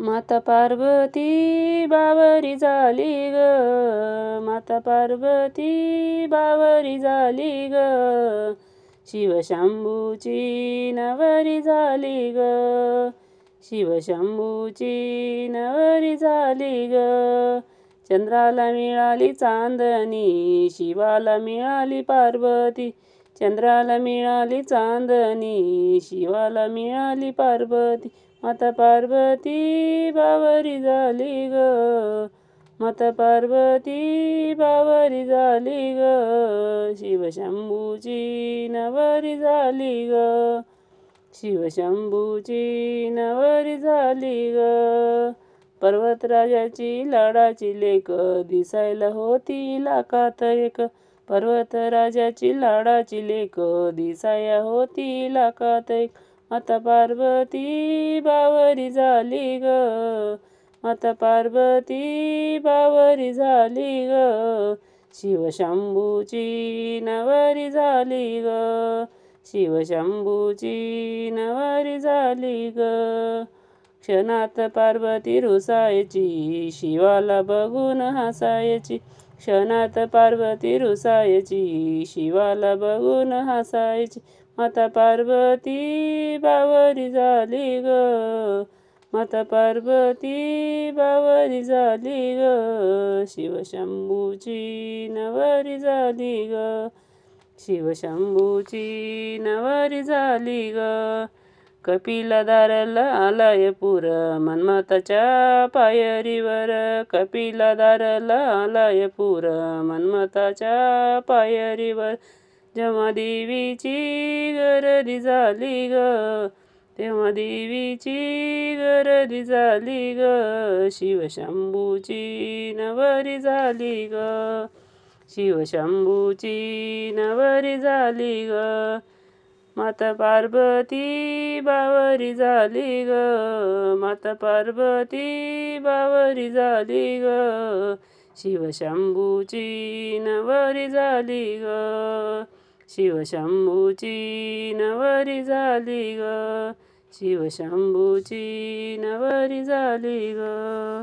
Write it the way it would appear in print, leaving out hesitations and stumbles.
माता पार्वती बावरी झाली ग, माता पार्वती बावरी झाली ग, शिवशंभूची नवरी झाली ग, शिवशंभूची नवरी झाली ग. चंद्राला मिळाली चांदणी, शिवाला मिळाली पार्वती, चंद्राला मिळाली चांदणी, शिवाला मिळाली पार्वती. माता पार्वती बावरी झाली ग, माता पार्वती बावरी झाली ग, शिवशंभूची नवरी झाली ग, शिवशंभूची नवरी झाली ग. पर्वतराजाची लाडाची लेक, दिसायला होती लाखात एक, पर्वतराजाची लाडाची लेक, दिसाया होती लाखात एक. माता पार्वती बावरी झाली ग, माता पार्वती बावरी झाली ग, शिवशंभूची नवरी झाली ग, शिवशंभूची नवरी झाली ग. क्षणात पार्वती रुसायची, शिवाला बघून हसायची, क्षणात पार्वती रुसायची, शिवाला बघून हसायची. माता पार्वती बावरी झाली ग, माता पार्वती बावरी झाली ग, शिवशंभूची नवरी झाली ग, शिवशंभूची नवरी झाली ग. कपिलादाराला आलाय पूर, मन्मथाच्या पायरीवर, कपिलादाराला आलाय पूर, मन्मथाच्या पायरीवर. जेव्हा देवीची गर्दी झाली ग, तेव्हा देवीची गर्दी झाली ग, शिवशंभूची नवरी झाली ग, शिवशंभूची नवरी झाली ग. माता पार्वती बावरी झाली ग, माता पार्वती बावरी झाली ग, शिवशंभूची नवरी झाली ग, शिवशंभूची नवरी झाली ग, शिवशंभूची नवरी झाली ग.